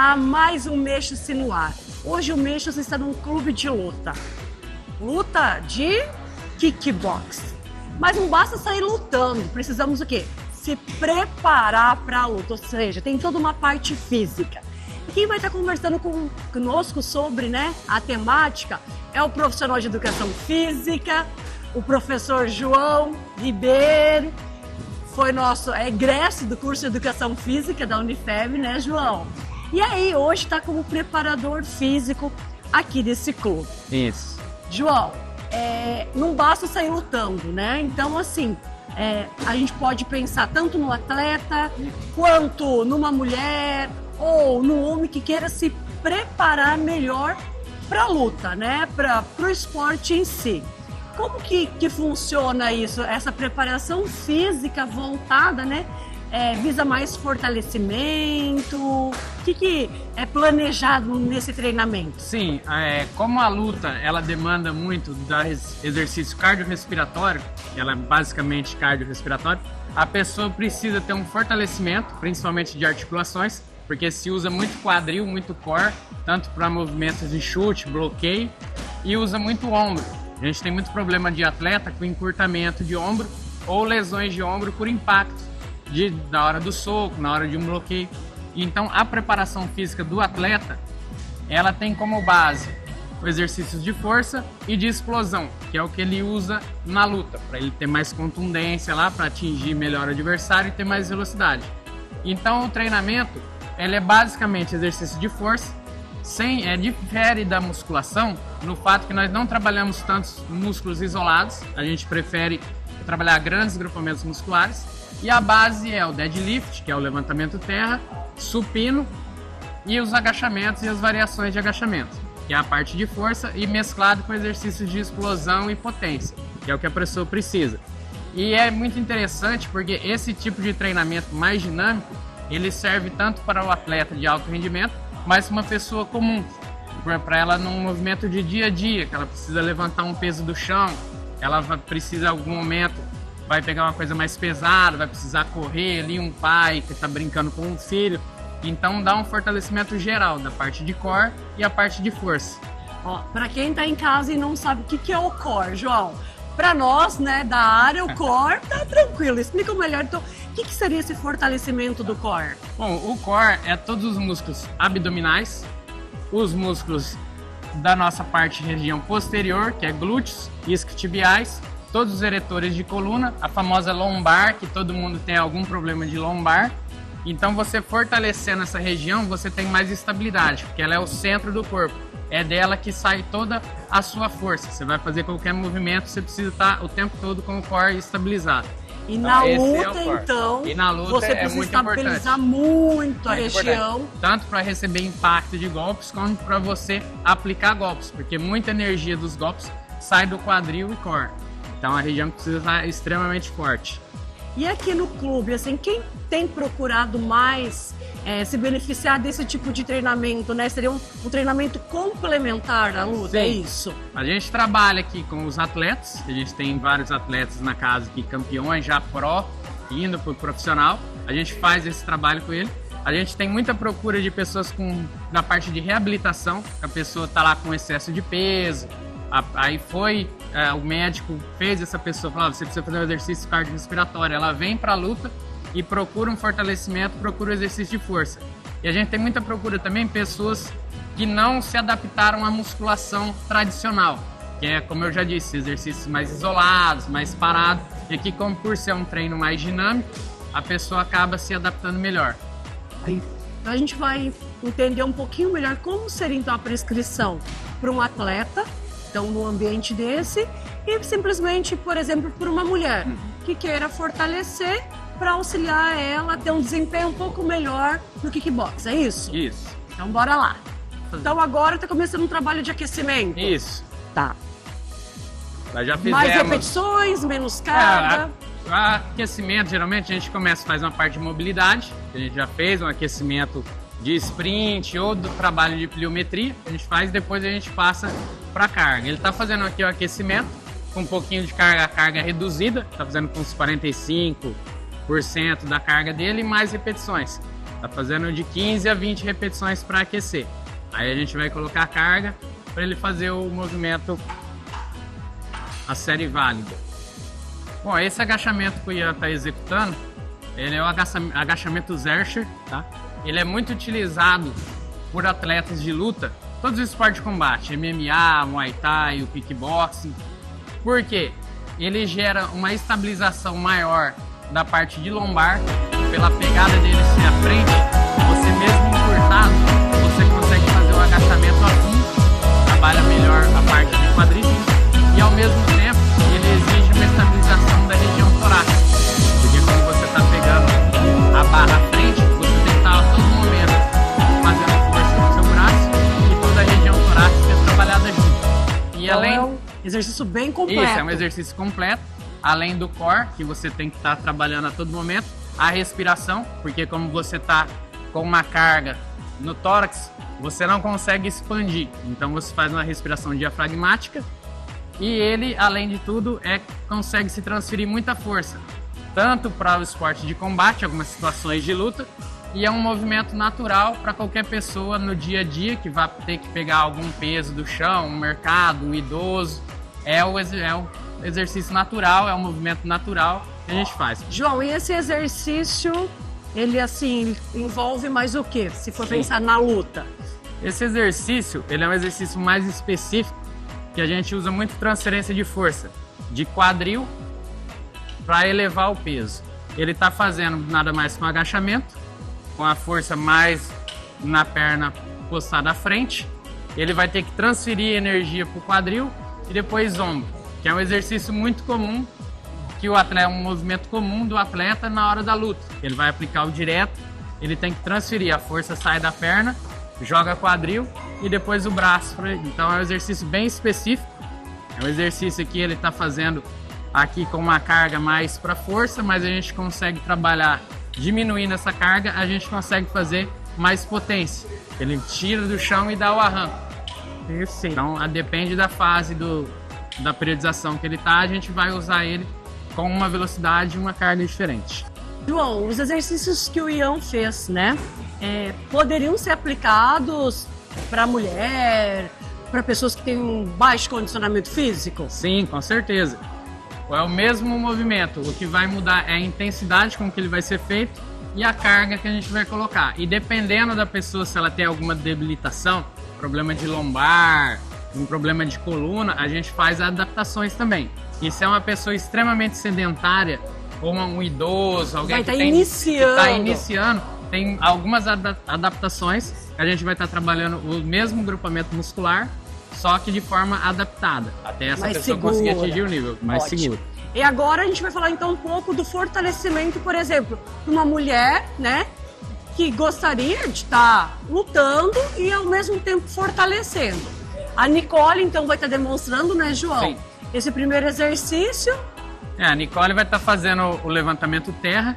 a mais um Mexam-se no Ar. Hoje o Mexam-se está num clube de luta. Luta de kickbox. Mas não basta sair lutando, precisamos o quê? Se preparar para a luta, ou seja, tem toda uma parte física. E quem vai estar conversando conosco sobre, né, a temática é o profissional de educação física, o professor João Ribeiro. Foi nosso egresso do curso de Educação Física da Unifeb, né, João? E aí, hoje está como preparador físico aqui desse clube. Isso. João, não basta sair lutando, né? Então, assim, a gente pode pensar tanto no atleta, quanto numa mulher, ou no homem que queira se preparar melhor para a luta, né? Para o esporte em si. Como que funciona isso, essa preparação física voltada, né? Visa mais fortalecimento? O que é planejado nesse treinamento? Sim, como a luta ela demanda muito do exercício cardiorrespiratório, ela é basicamente cardiorrespiratório, a pessoa precisa ter um fortalecimento, principalmente de articulações, porque se usa muito quadril, muito core, tanto para movimentos de chute, bloqueio, e usa muito ombro. A gente tem muito problema de atleta com encurtamento de ombro ou lesões de ombro por impacto na hora do soco, na hora de um bloqueio. Então a preparação física do atleta, ela tem como base o exercício de força e de explosão, que é o que ele usa na luta, para ele ter mais contundência lá, para atingir melhor o adversário e ter mais velocidade. Então o treinamento, ele é basicamente exercício de força, difere da musculação no fato que nós não trabalhamos tantos músculos isolados, a gente prefere trabalhar grandes grupamentos musculares, e a base é o deadlift, que é o levantamento terra, supino e os agachamentos e as variações de agachamento, que é a parte de força, e mesclado com exercícios de explosão e potência, que é o que a pessoa precisa. E é muito interessante porque esse tipo de treinamento mais dinâmico, ele serve tanto para o atleta de alto rendimento, mas uma pessoa comum, para ela num movimento de dia a dia, que ela precisa levantar um peso do chão, ela precisa em algum momento, vai pegar uma coisa mais pesada, vai precisar correr ali, um pai que está brincando com um filho, então dá um fortalecimento geral da parte de core e a parte de força. Para quem está em casa e não sabe o que é o core, João, para nós, né, da área, o core tá tranquilo, explica melhor então. O que seria esse fortalecimento do core? Bom, o core é todos os músculos abdominais, os músculos da nossa parte região posterior, que é glúteos, isquiotibiais, todos os eretores de coluna, a famosa lombar, que todo mundo tem algum problema de lombar. Então você fortalecendo essa região, você tem mais estabilidade, porque ela é o centro do corpo. É dela que sai toda a sua força. Você vai fazer qualquer movimento, você precisa estar o tempo todo com o core estabilizado. E na luta, então, você precisa estabilizar muito a região. Tanto para receber impacto de golpes, como para você aplicar golpes, porque muita energia dos golpes sai do quadril e core. Então a região precisa estar extremamente forte. E aqui no clube, assim, quem tem procurado mais se beneficiar desse tipo de treinamento, né? Seria um treinamento complementar à luta, Sim. É isso? A gente trabalha aqui com os atletas, a gente tem vários atletas na casa aqui, campeões, já pró, indo para o profissional. A gente faz esse trabalho com ele. A gente tem muita procura de pessoas na parte de reabilitação, a pessoa está lá com excesso de peso, aí o médico fez essa pessoa, falou, você precisa fazer um exercício cardiorrespiratório, ela vem para a luta e procura um fortalecimento, procura um exercício de força. E a gente tem muita procura também pessoas que não se adaptaram à musculação tradicional, que é, como eu já disse, exercícios mais isolados, mais parados, e aqui, como por ser um treino mais dinâmico, a pessoa acaba se adaptando melhor. A gente vai entender um pouquinho melhor como seria então a prescrição para um atleta, então num ambiente desse, e simplesmente, por exemplo, para uma mulher que queira fortalecer para auxiliar ela a ter um desempenho um pouco melhor no kickbox, é isso? Isso. Então bora lá. Então agora está começando um trabalho de aquecimento. Isso. Tá. Nós já fizemos... Mais repetições, menos carga. Aquecimento, geralmente a gente começa a fazer uma parte de mobilidade, a gente já fez um aquecimento de sprint ou do trabalho de pliometria, a gente faz, depois a gente passa para carga. Ele está fazendo aqui o aquecimento com um pouquinho de carga reduzida, está fazendo com uns 45% da carga dele e mais repetições. Tá fazendo de 15 a 20 repetições para aquecer. Aí a gente vai colocar a carga para ele fazer o movimento, a série válida. Bom, esse agachamento que o Ian está executando, ele é o agachamento Zercher, tá? Ele é muito utilizado por atletas de luta, todos os esportes de combate, MMA, Muay Thai, o kickboxing. Por quê? Ele gera uma estabilização maior da parte de lombar, pela pegada dele ser à frente, você mesmo encurtado, você consegue fazer o agachamento assim, trabalha melhor a parte de quadríceps e ao mesmo tempo ele exige uma estabilização da região torácica, porque quando você está pegando a barra à frente, você tem que estar a todo momento fazendo força no seu braço e toda a região torácica é trabalhada junto. E Então além... é um exercício bem completo. Isso, é um exercício completo, além do core, que você tem que estar trabalhando a todo momento, a respiração, porque como você está com uma carga no tórax, você não consegue expandir, então você faz uma respiração diafragmática e ele, além de tudo, consegue se transferir muita força, tanto para o esporte de combate, algumas situações de luta, e é um movimento natural para qualquer pessoa no dia a dia que vai ter que pegar algum peso do chão, um mercado, um idoso. É o exercício natural, é um movimento natural que a gente faz. João, e esse exercício, ele assim, envolve mais o quê? Se for pensar na luta. Esse exercício, ele é um exercício mais específico, que a gente usa muito transferência de força, de quadril para elevar o peso. Ele está fazendo nada mais que um agachamento, com a força mais na perna postada à frente. Ele vai ter que transferir energia para o quadril e depois ombro, que é um exercício muito comum, que o atleta é um movimento comum do atleta na hora da luta. Ele vai aplicar o direto, ele tem que transferir, a força sai da perna, joga quadril e depois o braço. Então é um exercício bem específico, é um exercício que ele está fazendo aqui com uma carga mais para força, mas a gente consegue trabalhar diminuindo essa carga, a gente consegue fazer mais potência. Ele tira do chão e dá o arranco. Isso. Então, depende da fase da periodização que ele está, a gente vai usar ele com uma velocidade e uma carga diferente. João, os exercícios que o Ian fez, né, poderiam ser aplicados para mulher, para pessoas que têm um baixo condicionamento físico? Sim, com certeza. É o mesmo movimento, o que vai mudar é a intensidade com que ele vai ser feito e a carga que a gente vai colocar. E dependendo da pessoa, se ela tem alguma debilitação, problema de lombar, um problema de coluna, a gente faz adaptações também. E se é uma pessoa extremamente sedentária, ou um idoso, alguém que está iniciando, tem algumas adaptações, a gente vai estar trabalhando o mesmo grupamento muscular, só que de forma adaptada, até essa mais pessoa segura. conseguir atingir o nível mais seguro. E agora a gente vai falar então um pouco do fortalecimento, por exemplo, de uma mulher, né, que gostaria de estar lutando e ao mesmo tempo fortalecendo. A Nicole então vai estar demonstrando, né, João? Sim. Esse primeiro exercício. A Nicole vai estar fazendo o levantamento terra,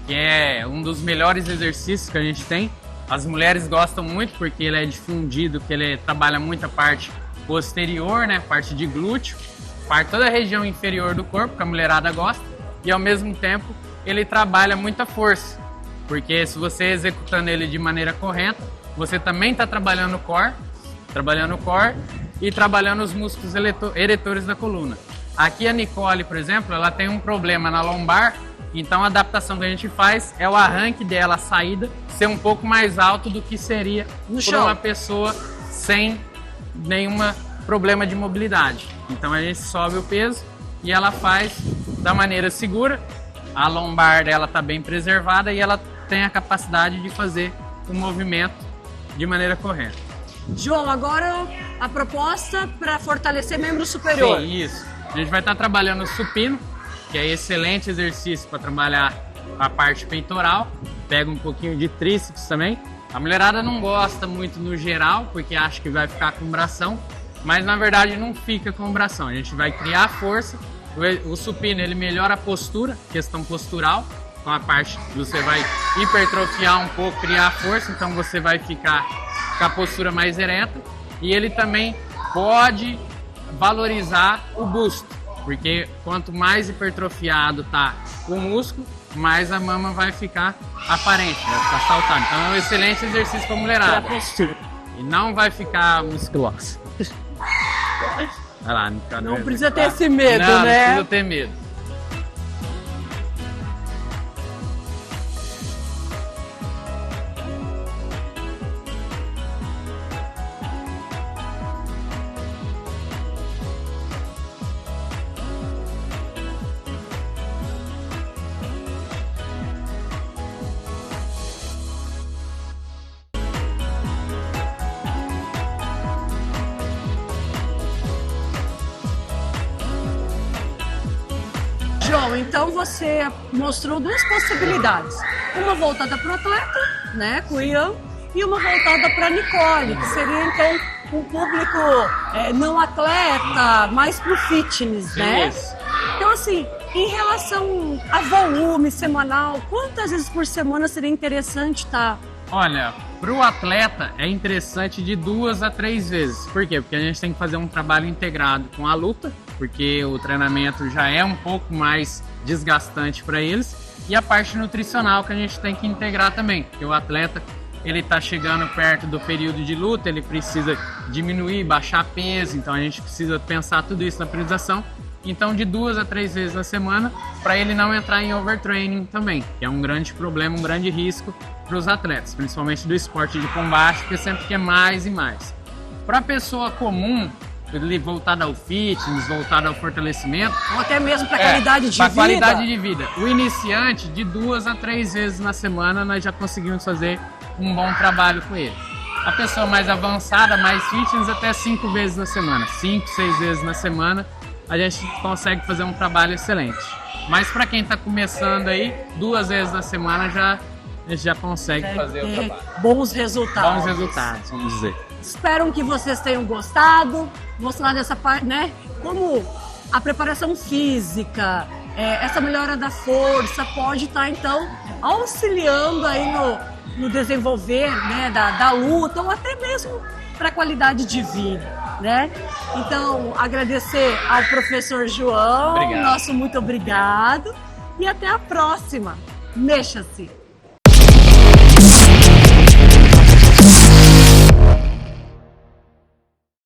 que é um dos melhores exercícios que a gente tem. As mulheres gostam muito porque ele é difundido, que ele trabalha muito a parte posterior, né, parte de glúteo, parte toda a região inferior do corpo, que a mulherada gosta, e ao mesmo tempo ele trabalha muita força, porque se você executando ele de maneira correta, você também está trabalhando o core e trabalhando os músculos eretores da coluna. Aqui a Nicole, por exemplo, ela tem um problema na lombar, então a adaptação que a gente faz é o arranque dela, a saída, ser um pouco mais alto do que seria por uma pessoa sem nenhum problema de mobilidade. Então a gente sobe o peso e ela faz da maneira segura, a lombar dela está bem preservada e ela tem a capacidade de fazer o movimento de maneira correta. João, agora a proposta para fortalecer membro superior. Sim, isso. A gente vai estar trabalhando o supino, que é excelente exercício para trabalhar a parte peitoral, pega um pouquinho de tríceps também. A mulherada não gosta muito no geral, porque acha que vai ficar com bração, mas na verdade não fica com bração. A gente vai criar força, o supino ele melhora a postura, questão postural, com a parte que você vai hipertrofiar um pouco, criar força, então você vai ficar com a postura mais ereta, e ele também pode valorizar o busto. Porque quanto mais hipertrofiado tá o músculo, mais a mama vai ficar aparente, vai ficar saltada. Então é um excelente exercício para mulherada. E não vai ficar musculosa. Vai lá, não precisa ter esse medo, não, né? Não precisa ter medo. João, então você mostrou duas possibilidades. Uma voltada para o atleta, né, com o Ian, e uma voltada para a Nicole, que seria então um público não atleta, mais para o fitness, né? Isso. Então, assim, em relação a volume semanal, quantas vezes por semana seria interessante estar? Olha, para o atleta é interessante de 2 a 3 vezes. Por quê? Porque a gente tem que fazer um trabalho integrado com a luta, porque o treinamento já é um pouco mais desgastante para eles, e a parte nutricional que a gente tem que integrar também, porque o atleta ele está chegando perto do período de luta, ele precisa diminuir, baixar peso, então a gente precisa pensar tudo isso na periodização. Então de 2 a 3 vezes na semana, para ele não entrar em overtraining também, que é um grande problema, um grande risco para os atletas, principalmente do esporte de combate, porque sempre quer mais e mais. Para a pessoa comum, voltada ao fitness, voltada ao fortalecimento, ou até mesmo para qualidade de vida. Qualidade de vida. O iniciante, de 2 a 3 vezes na semana, nós já conseguimos fazer um bom trabalho com ele. A pessoa mais avançada, mais fitness, até 5 vezes na semana. 5, 6 vezes na semana, a gente consegue fazer um trabalho excelente. Mas para quem está começando aí, 2 vezes na semana a gente já consegue fazer o trabalho. Bons resultados. Bons resultados, vamos dizer. Espero que vocês tenham gostado, mostrar dessa parte, né? Como a preparação física, essa melhora da força pode estar, então, auxiliando aí no desenvolver, né, da luta, ou até mesmo para a qualidade de vida, né? Então, agradecer ao professor João, Obrigado. nosso muito obrigado, e até a próxima. Mexa-se!